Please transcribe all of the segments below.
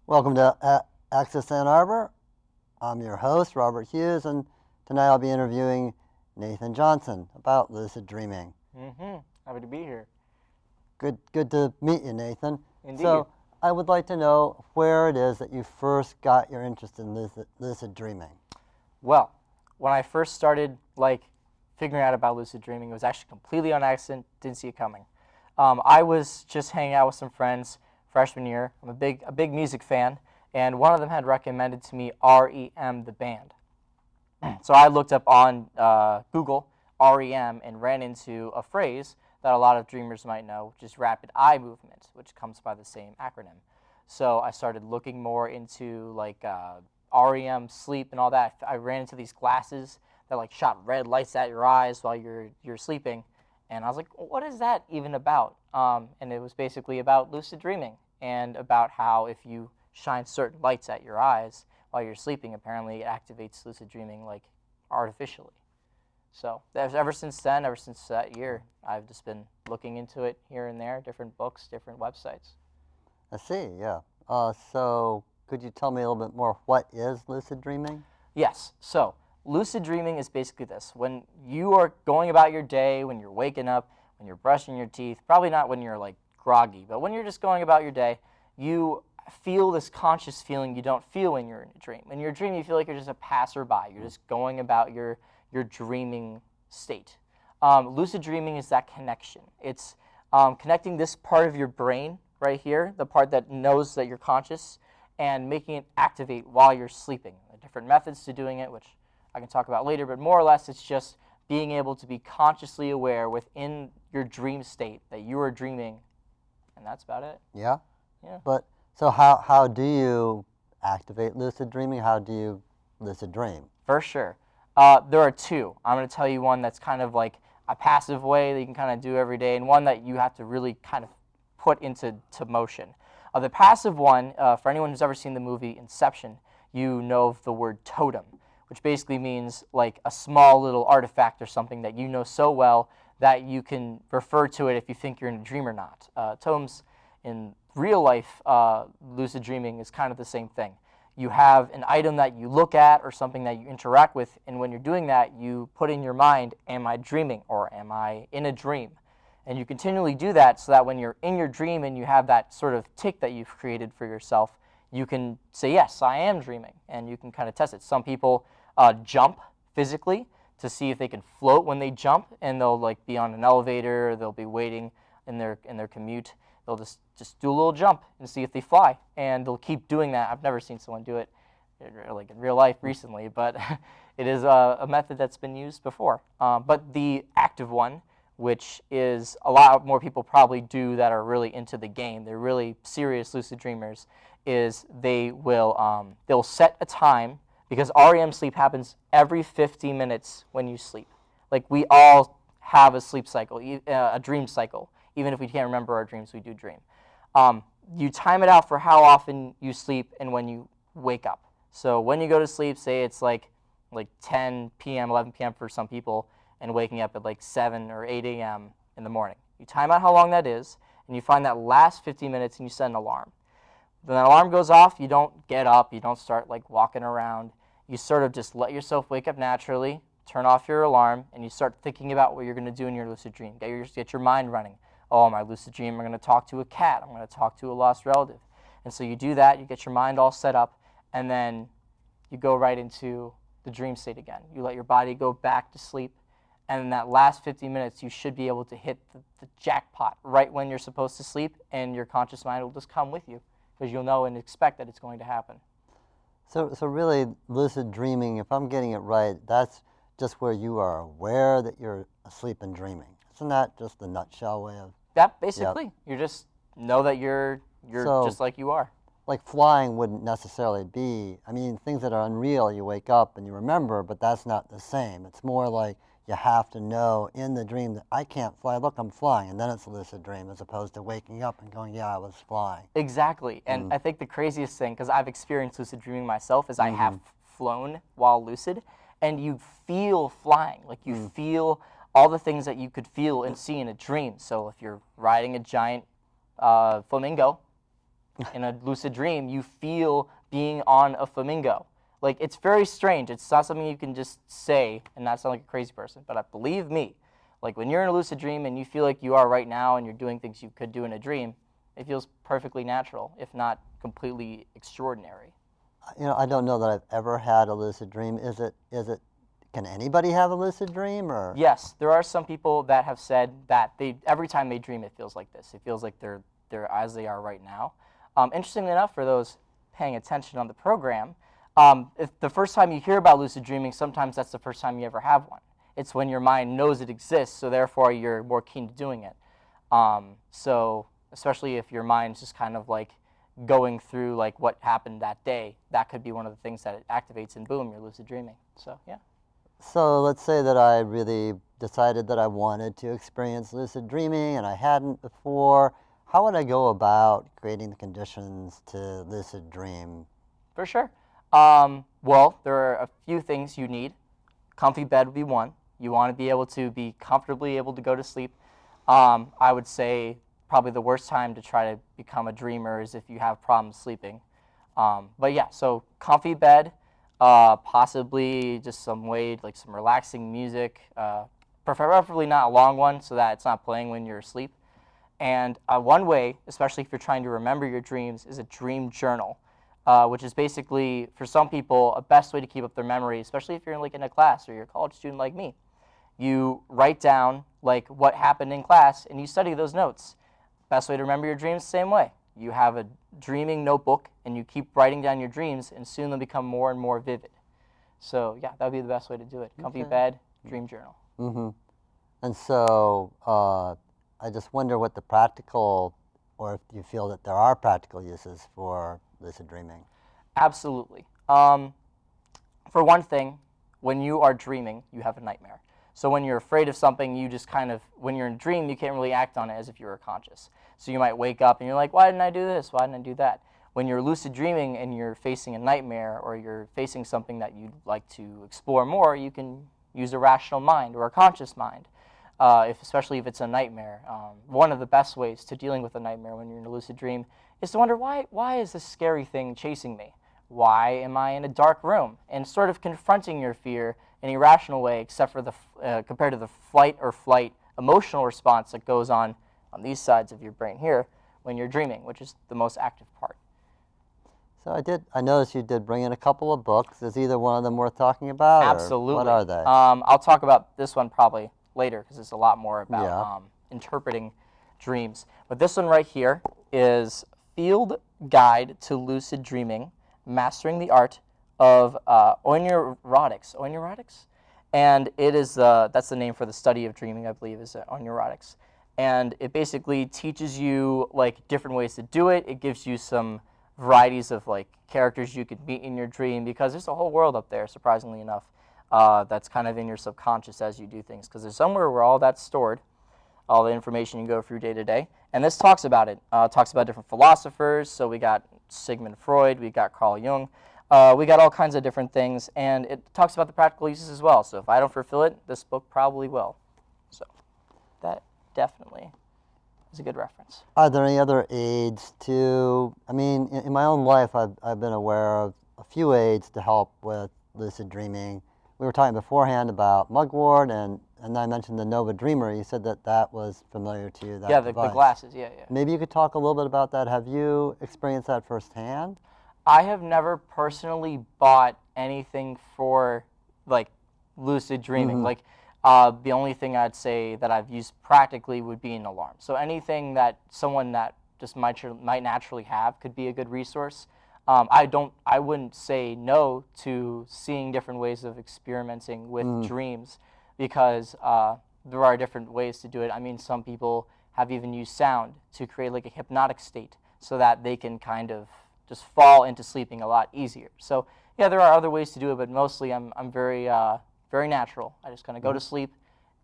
Welcome to Access Ann Arbor. I'm your host, Robert Hughes, and tonight I'll be interviewing Nathan Johnson about lucid dreaming. Happy to be here. Good to meet you, Nathan. Indeed. So I would like to know where it is that you first got your interest in lucid dreaming. Well, when I first started figuring out about lucid dreaming, it was actually completely on accident. Didn't see it coming. I was just hanging out with some friends freshman year. I'm a big music fan, and one of them had recommended to me REM, the band. So I looked up on Google REM and ran into a phrase that a lot of dreamers might know, which is rapid eye movement, which comes by the same acronym. So I started looking more into REM sleep and all that. I ran into these glasses that shot red lights at your eyes while you're sleeping, and I was like, what is that even about? And it was basically about lucid dreaming and about how if you shine certain lights at your eyes while you're sleeping, apparently it activates lucid dreaming artificially. So ever since then, ever since that year, I've just been looking into it here and there, different books, different websites. I see, yeah. So could you tell me a little bit more, what is lucid dreaming? Yes. So lucid dreaming is basically this. When you are going about your day, when you're waking up, when you're brushing your teeth, probably not when you're groggy, but when you're just going about your day, you feel this conscious feeling you don't feel when you're in a dream. In your dream, you feel like you're just a passerby. You're just going about your dreaming state. Lucid dreaming is that connection. It's connecting this part of your brain right here, the part that knows that you're conscious, and making it activate while you're sleeping. There are different methods to doing it, which I can talk about later, but more or less it's just being able to be consciously aware within your dream state that you are dreaming, and that's about it. Yeah? Yeah. But so how do you activate lucid dreaming? How do you lucid dream? For sure. There are two. I'm going to tell you one that's kind of like a passive way that you can kind of do every day, and one that you have to really kind of put into motion. The passive one, for anyone who's ever seen the movie Inception, you know of the word totem, which basically means like a small little artifact or something that you know so well that you can refer to it if you think you're in a dream or not. Totems in real life, lucid dreaming is kind of the same thing. You have an item that you look at or something that you interact with, and when you're doing that, you put in your mind, am I dreaming or am I in a dream? And you continually do that so that when you're in your dream and you have that sort of tick that you've created for yourself, you can say, yes, I am dreaming, and you can kind of test it. Some people jump physically to see if they can float when they jump, and they'll be on an elevator, or they'll be waiting in their commute. They'll just do a little jump and see if they fly, and they'll keep doing that. I've never seen someone do it in real life recently, but it is a method that's been used before. But the active one, which is a lot more people probably do that are really into the game, they're really serious lucid dreamers, is they'll set a time, because REM sleep happens every 50 minutes when you sleep. We all have a sleep cycle, a dream cycle. Even if we can't remember our dreams, we do dream. You time it out for how often you sleep and when you wake up. So when you go to sleep, say it's like 10 p.m., 11 p.m. for some people, and waking up at 7 or 8 a.m. in the morning. You time out how long that is, and you find that last 50 minutes and you set an alarm. Then that alarm goes off, you don't get up, you don't start walking around. You sort of just let yourself wake up naturally, turn off your alarm, and you start thinking about what you're going to do in your lucid dream. Get your mind running. Oh, my lucid dream, I'm going to talk to a cat, I'm going to talk to a lost relative. And so you do that, you get your mind all set up, and then you go right into the dream state again. You let your body go back to sleep, and in that last 50 minutes, you should be able to hit the jackpot right when you're supposed to sleep, and your conscious mind will just come with you, because you'll know and expect that it's going to happen. So really, lucid dreaming, if I'm getting it right, that's just where you are aware that you're asleep and dreaming. Isn't that just the nutshell way of? Yeah, basically. Yep. You just know that you're just like you are. Like flying wouldn't necessarily be, things that are unreal, you wake up and you remember, but that's not the same. It's more like you have to know in the dream that I can't fly, look, I'm flying, and then it's a lucid dream, as opposed to waking up and going, yeah, I was flying. Exactly. And I think the craziest thing, because I've experienced lucid dreaming myself, is I have flown while lucid, and you feel flying. You feel all the things that you could feel and see in a dream. So if you're riding a giant flamingo, In a lucid dream, you feel being on a flamingo. Like, it's very strange. It's not something you can just say and not sound like a crazy person. But believe me, like when you're in a lucid dream and you feel like you are right now and you're doing things you could do in a dream, it feels perfectly natural, if not completely extraordinary. I don't know that I've ever had a lucid dream. Can anybody have a lucid dream or? Yes, there are some people that have said that every time they dream, it feels like this. It feels like they're as they are right now. Interestingly enough, for those paying attention on the program, if the first time you hear about lucid dreaming, sometimes that's the first time you ever have one. It's when your mind knows it exists, so therefore you're more keen to doing it. So especially if your mind's just kind of like going through like what happened that day, that could be one of the things that it activates, and boom, you're lucid dreaming. So yeah. So let's say that I really decided that I wanted to experience lucid dreaming and I hadn't before. How would I go about creating the conditions to lucid dream? For sure. Well, there are a few things you need. Comfy bed would be one. You want to be able to be comfortably able to go to sleep. I would say probably the worst time to try to become a dreamer is if you have problems sleeping. But yeah, so comfy bed, possibly just some like some relaxing music, preferably not a long one so that it's not playing when you're asleep. And one way, especially if you're trying to remember your dreams, is a dream journal, which is basically, for some people, a best way to keep up their memory, especially if you're like in a class or you're a college student like me. You write down like what happened in class and you study those notes. Best way to remember your dreams, same way. You have a dreaming notebook and you keep writing down your dreams, and soon they'll become more and more vivid. So yeah, that would be the best way to do it. Comfy bed, dream journal. Mm-hmm. And so I just wonder what the practical, or if you feel that there are practical uses for lucid dreaming. Absolutely. For one thing, when you are dreaming, you have a nightmare. So when you're afraid of something, you just kind of, when you're in a dream, you can't really act on it as if you were conscious. So you might wake up and you're like, why didn't I do this? Why didn't I do that? When you're lucid dreaming and you're facing a nightmare or you're facing something that you'd like to explore more, you can use a rational mind or a conscious mind, especially if it's a nightmare. One of the best ways to dealing with a nightmare when you're in a lucid dream is to wonder, why is this scary thing chasing me? Why am I in a dark room? And sort of confronting your fear in a rational way, except for compared to the flight or flight emotional response that goes on these sides of your brain here when you're dreaming, which is the most active part. So I noticed you did bring in a couple of books. Is either one of them worth talking about? Absolutely. Or what are they? I'll talk about this one probably later because it's a lot more about Yeah. interpreting dreams. But this one right here is Field Guide to Lucid Dreaming, Mastering the Art of Oneirotics. Oneirotics? And it is, that's the name for the study of dreaming, I believe, is oneirotics. And it basically teaches you like different ways to do it. It gives you some varieties of like characters you could meet in your dream, because there's a whole world up there, surprisingly enough, that's kind of in your subconscious as you do things, because there's somewhere where all that's stored, all the information you go through day to day. And this talks about it. Talks about different philosophers. So we got Sigmund Freud, we got Carl Jung, we got all kinds of different things, and it talks about the practical uses as well. So if I don't fulfill it, this book probably will. So that definitely is a good reference. Are there any other aids to, I mean, in my own life, I've been aware of a few aids to help with lucid dreaming. We were talking beforehand about mugwort, and I mentioned the Nova Dreamer. You said that was familiar to you, that Yeah, the device. glasses, yeah. Maybe you could talk a little bit about that. Have you experienced that firsthand? I have never personally bought anything for like lucid dreaming. Mm-hmm. Like the only thing I'd say that I've used practically would be an alarm. So anything that someone that just might naturally have could be a good resource. I wouldn't say no to seeing different ways of experimenting with dreams, because there are different ways to do it. I mean, some people have even used sound to create like a hypnotic state so that they can kind of just fall into sleeping a lot easier. So yeah, there are other ways to do it, but mostly I'm very very natural. I just kind of go to sleep,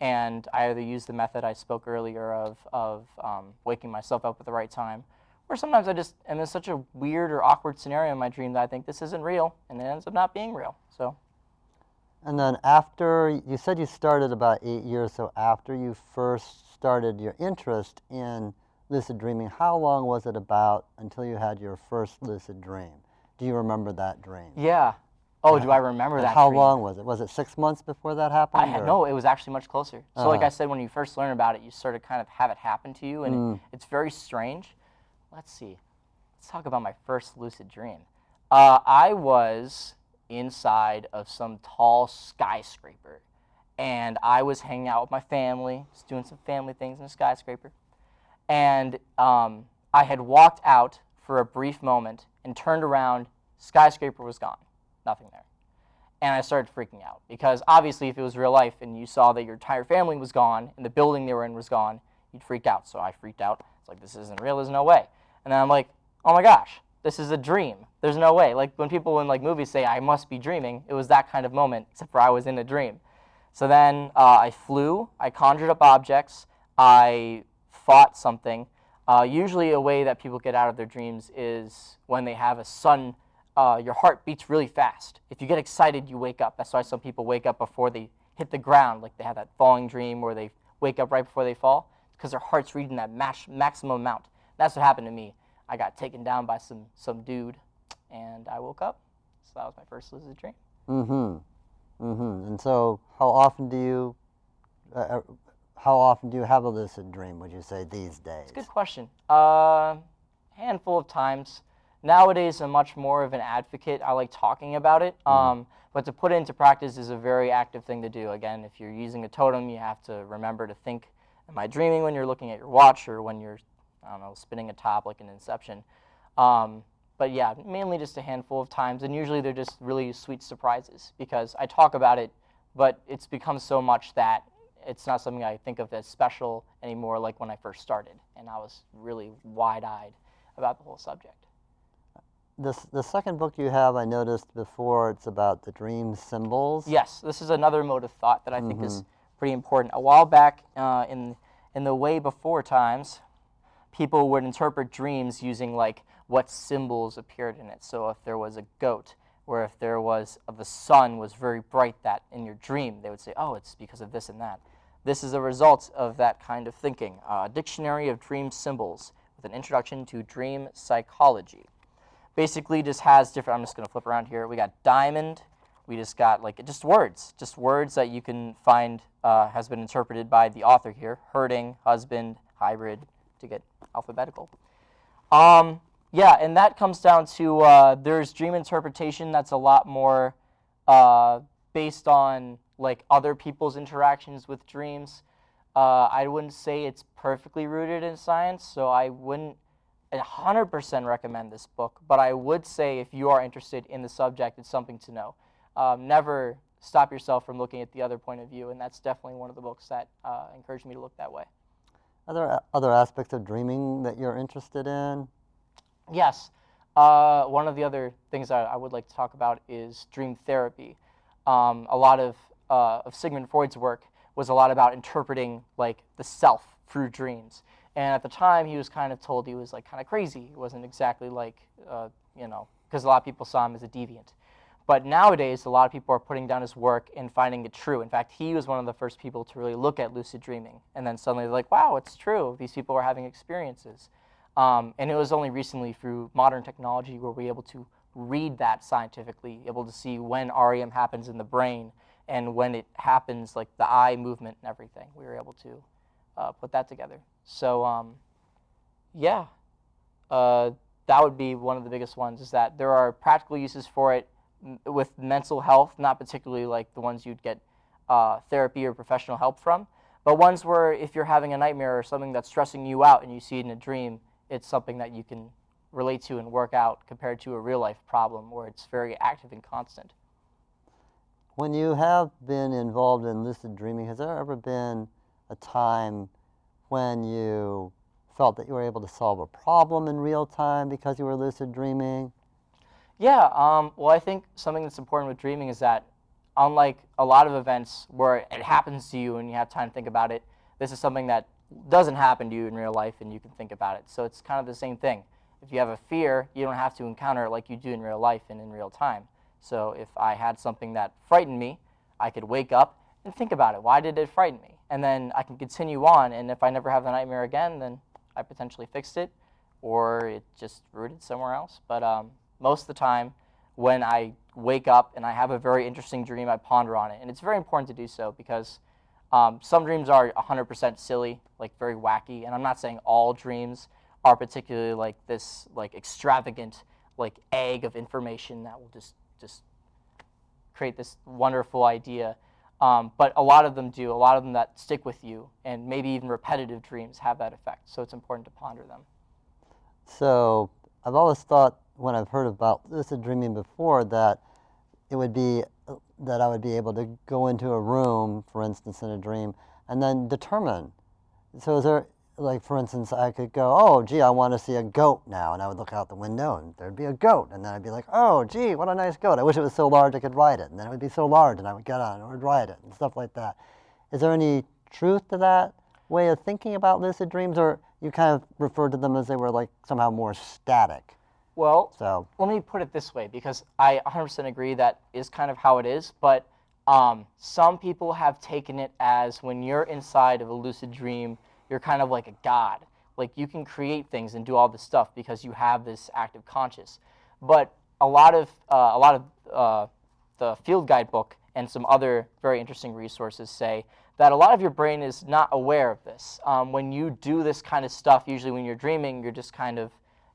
and I either use the method I spoke earlier of waking myself up at the right time, or sometimes I just am in such a weird or awkward scenario in my dream that I think this isn't real, and it ends up not being real. So. And then after, you said you started about 8 years, so after you first started your interest in lucid dreaming, how long was it about until you had your first lucid dream? Do you remember that dream? Yeah. Oh, do I remember And that how dream? long was it? Was it 6 months before that happened? No, it was actually much closer. So like Uh-huh. I said, when you first learn about it, you sort of kind of have it happen to you, and it's very strange. Let's see. Let's talk about my first lucid dream. I was inside of some tall skyscraper, and I was hanging out with my family, just doing some family things in a skyscraper. And I had walked out for a brief moment and turned around. Skyscraper was gone, nothing there. And I started freaking out because obviously, if it was real life and you saw that your entire family was gone and the building they were in was gone, you'd freak out. So I freaked out. It's like, this isn't real. There's no way. And then I'm like, oh my gosh, this is a dream. There's no way. Like when people in like movies say, I must be dreaming, it was that kind of moment, except for I was in a dream. So then I flew. I conjured up objects. I fought something. Usually, a way that people get out of their dreams is when they have a sudden, your heart beats really fast. If you get excited, you wake up. That's why some people wake up before they hit the ground, like they have that falling dream where they wake up right before they fall, because their heart's reading that maximum amount. That's what happened to me. I got taken down by some dude, and I woke up. So that was my first lucid dream. Mm-hmm. Mm-hmm. And so, how often do you have a lucid dream? Would you say these days? It's a good question. Handful of times. Nowadays, I'm much more of an advocate. I like talking about it. But to put it into practice is a very active thing to do. Again, if you're using a totem, you have to remember to think, am I dreaming when you're looking at your watch or when you're, I don't know, spinning a top like in Inception? But yeah, mainly just a handful of times. And usually they're just really sweet surprises because I talk about it, but it's become so much that it's not something I think of as special anymore like when I first started. And I was really wide-eyed about the whole subject. The second book you have, I noticed before, it's about the dream symbols. Yes, this is another mode of thought that I think is pretty important. A while back, in the way before times, people would interpret dreams using like what symbols appeared in it. So if there was a goat, or if there was the sun was very bright that in your dream, they would say, oh, it's because of this and that. This is a result of that kind of thinking. A dictionary of dream symbols with an introduction to dream psychology. Basically just has different, I'm just going to flip around here. We got diamond. We just got like just words that you can find has been interpreted by the author here. Herding, husband, hybrid, to get alphabetical. Yeah, and that comes down to there's dream interpretation that's a lot more based on like other people's interactions with dreams. I wouldn't say it's perfectly rooted in science, so I wouldn't 100% recommend this book, but I would say if you are interested in the subject, it's something to know. Never stop yourself from looking at the other point of view, and that's definitely one of the books that encouraged me to look that way. Are there other aspects of dreaming that you're interested in? Yes. One of the other things that I would like to talk about is dream therapy. A lot of Sigmund Freud's work was a lot about interpreting like the self through dreams. And at the time, he was kind of told he was like kind of crazy. He wasn't exactly like, because a lot of people saw him as a deviant. But nowadays, a lot of people are putting down his work and finding it true. In fact, he was one of the first people to really look at lucid dreaming. And then suddenly they're like, wow, it's true. These people are having experiences. And it was only recently through modern technology where we're able to read that scientifically, able to see when REM happens in the brain and when it happens, like the eye movement and everything. We were able to put that together. So, yeah, that would be one of the biggest ones, is that there are practical uses for it with mental health, not particularly like the ones you'd get therapy or professional help from, but ones where if you're having a nightmare or something that's stressing you out and you see it in a dream, it's something that you can relate to and work out compared to a real-life problem where it's very active and constant. When you have been involved in lucid dreaming, has there ever been a time when you felt that you were able to solve a problem in real time because you were lucid dreaming? Yeah, well, I think something that's important with dreaming is that unlike a lot of events where it happens to you and you have time to think about it, this is something that doesn't happen to you in real life and you can think about it. So it's kind of the same thing. If you have a fear, you don't have to encounter it like you do in real life and in real time. So if I had something that frightened me, I could wake up and think about it. Why did it frighten me? And then I can continue on, and if I never have the nightmare again, then I potentially fixed it, or it just rooted somewhere else. But most of the time, when I wake up and I have a very interesting dream, I ponder on it. And it's very important to do so because some dreams are 100% silly, like very wacky. And I'm not saying all dreams are particularly like this like extravagant like egg of information that will just create this wonderful idea. But a lot of them do. A lot of them that stick with you, and maybe even repetitive dreams have that effect. So it's important to ponder them. So I've always thought when I've heard about lucid dreaming before that it would be that I would be able to go into a room, for instance, in a dream, and then determine. So is there, like, for instance, I could go, oh, gee, I want to see a goat now, and I would look out the window, and there'd be a goat, and then I'd be like, oh, gee, what a nice goat. I wish it was so large I could ride it, and then it would be so large, and I would get on it, and I would ride it, and stuff like that. Is there any truth to that way of thinking about lucid dreams, or you kind of referred to them as they were like somehow more static? Well, So let me put it this way, because I 100% agree that is kind of how it is, but some people have taken it as when you're inside of a lucid dream, you're kind of like a god. Like you can create things and do all this stuff because you have this active conscious. But a lot of the field guide book and some other very interesting resources say that a lot of your brain is not aware of this. When you do this kind of stuff, usually when you're dreaming, you're just kind of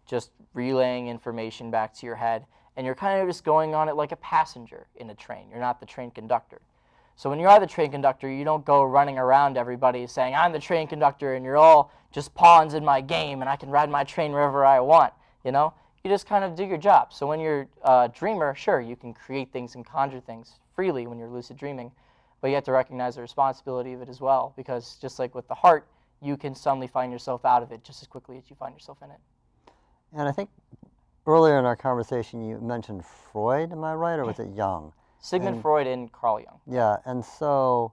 just relaying information back to your head, and you're kind of just going on it like a passenger in a train. You're not the train conductor. So when you are the train conductor, you don't go running around everybody saying, I'm the train conductor, and you're all just pawns in my game, and I can ride my train wherever I want, you know? You just kind of do your job. So when you're a dreamer, sure, you can create things and conjure things freely when you're lucid dreaming, but you have to recognize the responsibility of it as well, because just like with the heart, you can suddenly find yourself out of it just as quickly as you find yourself in it. and I think earlier in our conversation you mentioned Freud, am I right, or was it Jung? Sigmund Freud and Carl Jung. Yeah, and so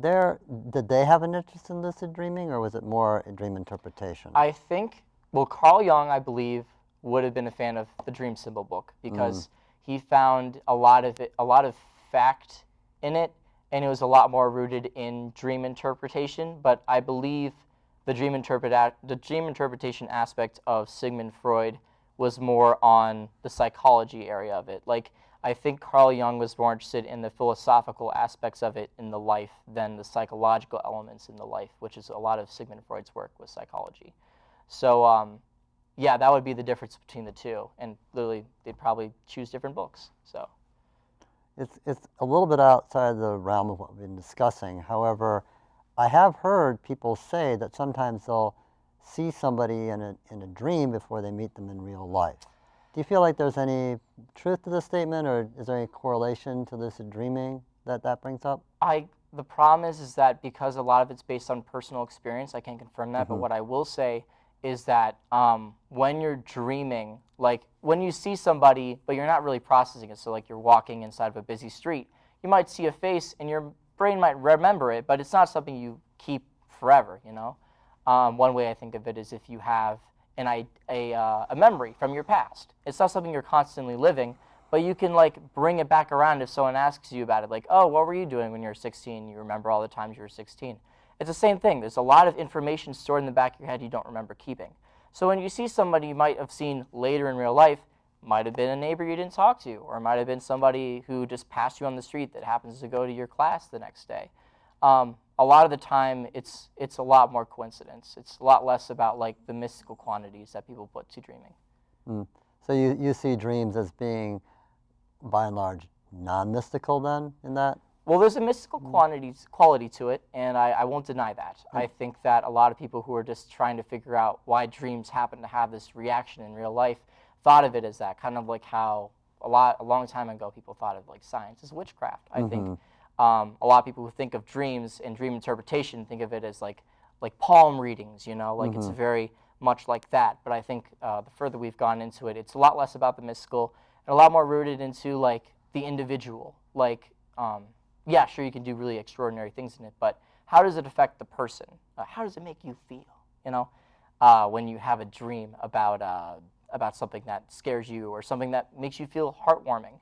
did they have an interest in lucid dreaming, or was it more a dream interpretation? I think, well, Carl Jung, I believe, would have been a fan of the Dream Symbol book because he found a lot of fact in it, and it was a lot more rooted in dream interpretation. But I believe the dream interpretation aspect of Sigmund Freud was more on the psychology area of it. Like, I think Carl Jung was more interested in the philosophical aspects of it in the life than the psychological elements in the life, which is a lot of Sigmund Freud's work was psychology. So, yeah, that would be the difference between the two, and literally they'd probably choose different books. So It's a little bit outside the realm of what we've been discussing. However, I have heard people say that sometimes they'll see somebody in a dream before they meet them in real life. Do you feel like there's any truth to this statement, or is there any correlation to lucid dreaming that brings up? The problem is that because a lot of it's based on personal experience, I can't confirm that. But what I will say is that when you're dreaming, like when you see somebody, but you're not really processing it, so like you're walking inside of a busy street, you might see a face and your brain might remember it, but it's not something you keep forever, you know? One way I think of it is if you have a memory from your past. It's not something you're constantly living, but you can like bring it back around if someone asks you about it. Like, oh, what were you doing when you were 16? You remember all the times you were 16. It's the same thing. There's a lot of information stored in the back of your head you don't remember keeping. So when you see somebody you might have seen later in real life, might have been a neighbor you didn't talk to, or might have been somebody who just passed you on the street that happens to go to your class the next day. A lot of the time, it's a lot more coincidence. It's a lot less about like the mystical quantities that people put to dreaming. So you see dreams as being, by and large, non-mystical then, in that? Well, there's a mystical quality to it, and I won't deny that. I think that a lot of people who are just trying to figure out why dreams happen to have this reaction in real life thought of it as that, kind of like how a long time ago people thought of like science as witchcraft. I think a lot of people who think of dreams and dream interpretation think of it as like palm readings, you know, like it's very much like that. But I think the further we've gone into it, it's a lot less about the mystical and a lot more rooted into like the individual. Like, yeah, sure, you can do really extraordinary things in it, but how does it affect the person? How does it make you feel? You know, when you have a dream about something that scares you or something that makes you feel heartwarming.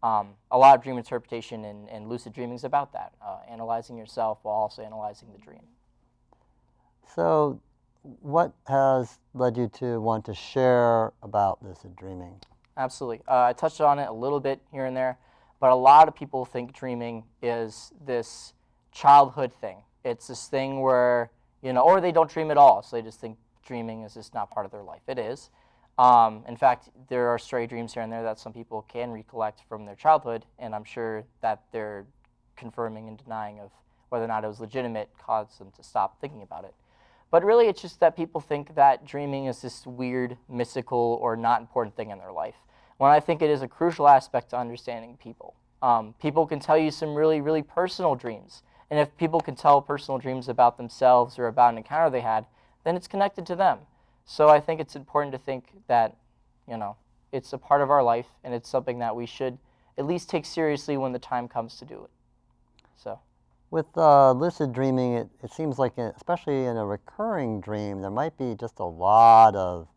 A lot of dream interpretation and lucid dreaming is about that, analyzing yourself while also analyzing the dream. So what has led you to want to share about lucid dreaming? Absolutely. I touched on it a little bit here and there, but a lot of people think dreaming is this childhood thing. It's this thing where, or they don't dream at all, so they just think dreaming is just not part of their life. It is. In fact, there are stray dreams here and there that some people can recollect from their childhood, and I'm sure that they're confirming and denying of whether or not it was legitimate caused them to stop thinking about it. But really, it's just that people think that dreaming is this weird, mystical, or not important thing in their life, when I think it is a crucial aspect to understanding people. People can tell you some really, really personal dreams. And if people can tell personal dreams about themselves or about an encounter they had, then it's connected to them. So I think it's important to think that, it's a part of our life, and it's something that we should at least take seriously when the time comes to do it. So. With lucid dreaming, it seems like, especially in a recurring dream, there might be just a lot of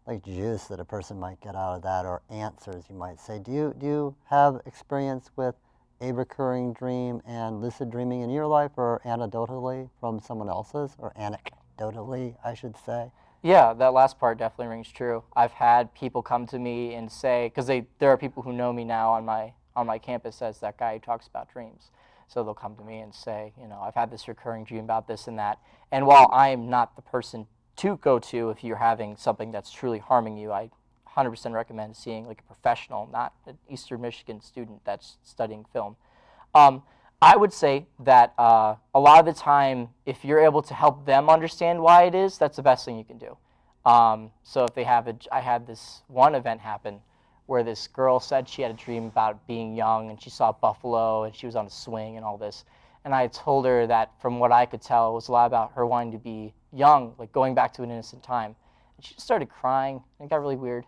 like juice that a person might get out of that, or answers, you might say. Do you have experience with a recurring dream and lucid dreaming in your life, or anecdotally from someone else's, or anecdotally, I should say? Yeah, that last part definitely rings true. I've had people come to me and say, because there are people who know me now on my campus as that guy who talks about dreams. So they'll come to me and say, I've had this recurring dream about this and that. And while I'm not the person to go to if you're having something that's truly harming you, I 100% recommend seeing like a professional, not an Eastern Michigan student that's studying film. I would say that a lot of the time, if you're able to help them understand why it is, that's the best thing you can do. So if I had this one event happen where this girl said she had a dream about being young, and she saw a buffalo, and she was on a swing and all this. And I told her that from what I could tell, it was a lot about her wanting to be young, like going back to an innocent time. And she just started crying, and it got really weird.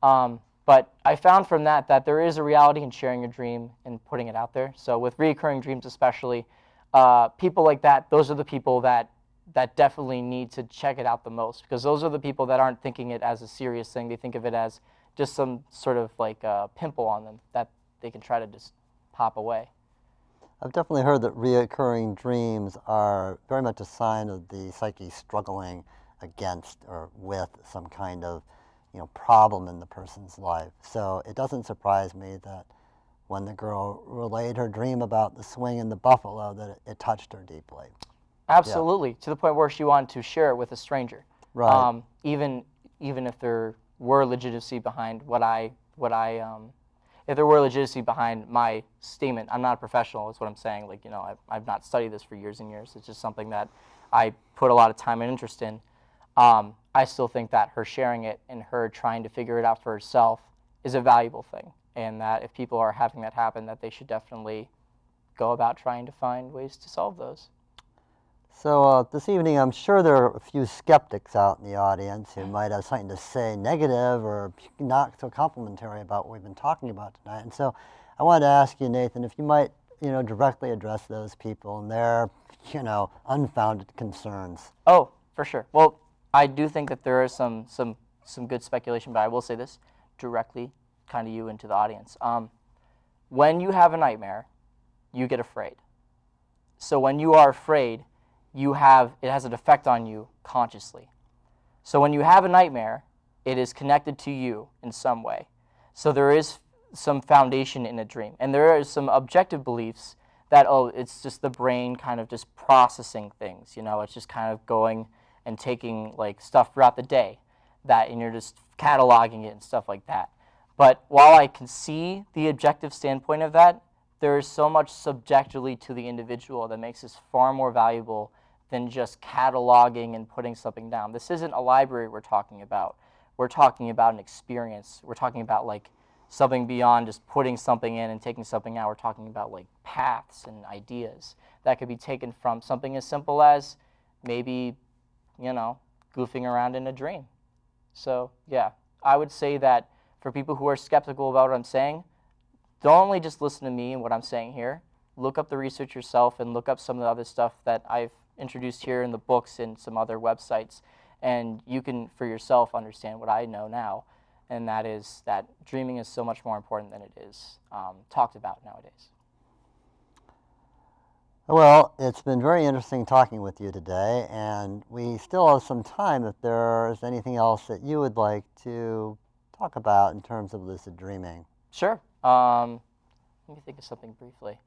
But I found from that there is a reality in sharing a dream and putting it out there. So with recurring dreams especially, people like that, those are the people that definitely need to check it out the most, because those are the people that aren't thinking it as a serious thing. They think of it as just some sort of like a pimple on them that they can try to just pop away. I've definitely heard that reoccurring dreams are very much a sign of the psyche struggling against or with some kind of problem in the person's life. So it doesn't surprise me that when the girl relayed her dream about the swing and the buffalo, that it touched her deeply. Absolutely, yeah. To the point where she wanted to share it with a stranger. Right. Even if there were legitimacy behind if there were legitimacy behind my statement, I'm not a professional, is what I'm saying. Like, I've not studied this for years and years. It's just something that I put a lot of time and interest in. I still think that her sharing it and her trying to figure it out for herself is a valuable thing, and that if people are having that happen, that they should definitely go about trying to find ways to solve those. So this evening, I'm sure there are a few skeptics out in the audience who might have something to say negative or not so complimentary about what we've been talking about tonight. And so I wanted to ask you, Nathan, if you might, directly address those people and their, unfounded concerns. Oh, for sure. Well, I do think that there is some good speculation, but I will say this directly, kind of you into the audience. When you have a nightmare, you get afraid. So when you are afraid, it has an effect on you consciously. So when you have a nightmare, it is connected to you in some way. So there is some foundation in a dream. And there are some objective beliefs that, it's just the brain kind of just processing things. It's just kind of going and taking like stuff throughout the day, and you're just cataloging it and stuff like that. But while I can see the objective standpoint of that, there is so much subjectively to the individual that makes this far more valuable than just cataloging and putting something down. This isn't a library we're talking about. We're talking about an experience. We're talking about like something beyond just putting something in and taking something out. We're talking about like paths and ideas that could be taken from something as simple as maybe, goofing around in a dream. So yeah, I would say that for people who are skeptical about what I'm saying, don't only just listen to me and what I'm saying here. Look up the research yourself and look up some of the other stuff that I've introduced here in the books and some other websites, and you can for yourself understand what I know now, and that is that dreaming is so much more important than it is talked about nowadays. Well, it's been very interesting talking with you today, and we still have some time if there's anything else that you would like to talk about in terms of lucid dreaming. Sure. Let me think of something briefly.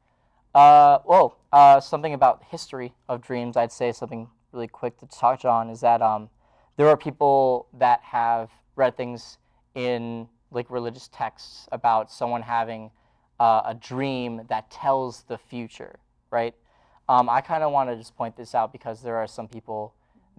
Something about history of dreams. I'd say something really quick to touch on is that there are people that have read things in like religious texts about someone having a dream that tells the future, right? I kind of want to just point this out because there are some people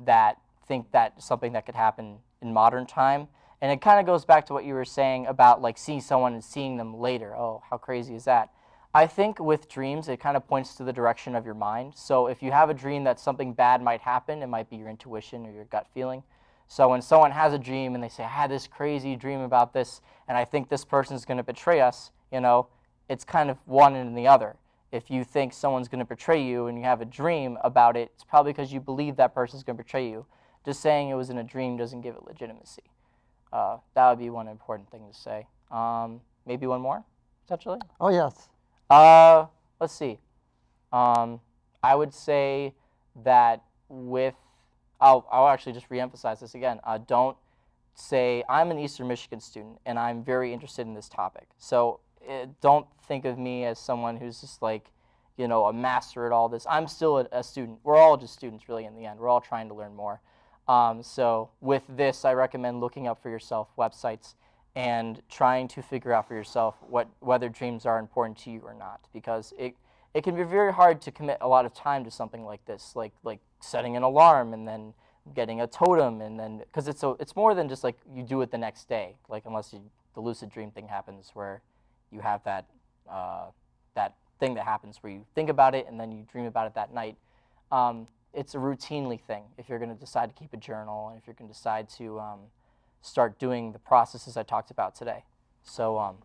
that think that something that could happen in modern time, and it kind of goes back to what you were saying about like seeing someone and seeing them later. Oh, how crazy is that? I think with dreams, it kind of points to the direction of your mind. So if you have a dream that something bad might happen, it might be your intuition or your gut feeling. So when someone has a dream and they say, I had this crazy dream about this, and I think this person's going to betray us, it's kind of one and the other. If you think someone's going to betray you and you have a dream about it, it's probably because you believe that person's going to betray you. Just saying it was in a dream doesn't give it legitimacy. That would be one important thing to say. Maybe one more, potentially? Oh, yes. Let's see. I would say that I'll actually just reemphasize this again. Don't say, I'm an Eastern Michigan student and I'm very interested in this topic. So don't think of me as someone who's just like, a master at all this. I'm still a student. We're all just students, really, in the end. We're all trying to learn more. So with this, I recommend looking up for yourself websites and trying to figure out for yourself whether dreams are important to you or not, because it can be very hard to commit a lot of time to something like this, like setting an alarm and then getting a totem, and then because it's more than just like you do it the next day, like unless the lucid dream thing happens where you have that thing that happens where you think about it and then you dream about it that night. It's a routinely thing. If you're going to decide to keep a journal, and if you're going to decide to start doing the processes I talked about today. So,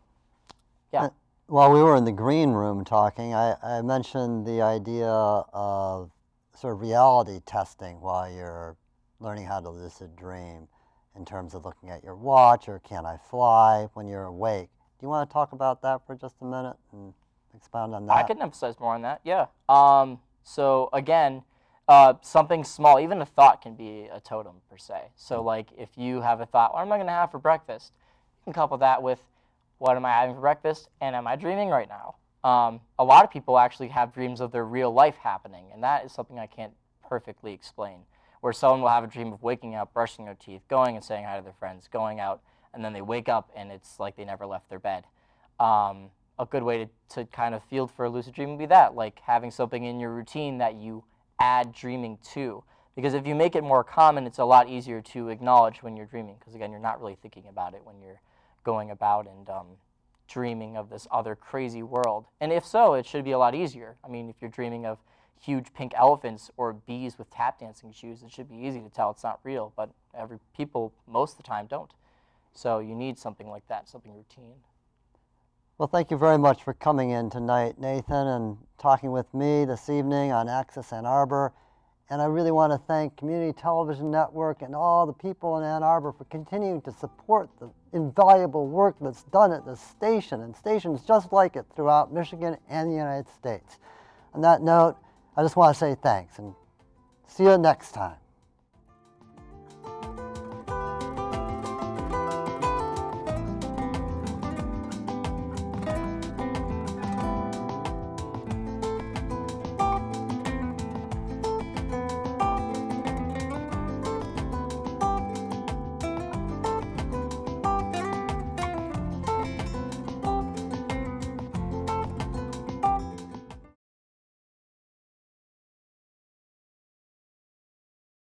yeah. While we were in the green room talking, I mentioned the idea of sort of reality testing while you're learning how to lucid dream, in terms of looking at your watch or can I fly when you're awake. Do you want to talk about that for just a minute and expound on that? I can emphasize more on that, yeah. So again, something small, even a thought can be a totem per se. So like if you have a thought, what am I going to have for breakfast? You can couple that with, what am I having for breakfast, and am I dreaming right now? A lot of people actually have dreams of their real life happening, and that is something I can't perfectly explain, where someone will have a dream of waking up, brushing their teeth, going and saying hi to their friends, going out, and then they wake up and it's like they never left their bed. A good way to kind of field for a lucid dream would be that, like having something in your routine that you add dreaming to. Because if you make it more common, it's a lot easier to acknowledge when you're dreaming, because again, you're not really thinking about it when you're going about and dreaming of this other crazy world. And if so, it should be a lot easier. I mean, if you're dreaming of huge pink elephants or bees with tap dancing shoes, it should be easy to tell it's not real, but people most of the time don't. So you need something like that, something routine. Well, thank you very much for coming in tonight, Nathan, and talking with me this evening on Access Ann Arbor. And I really want to thank Community Television Network and all the people in Ann Arbor for continuing to support the invaluable work that's done at this station and stations just like it throughout Michigan and the United States. On that note, I just want to say thanks and see you next time.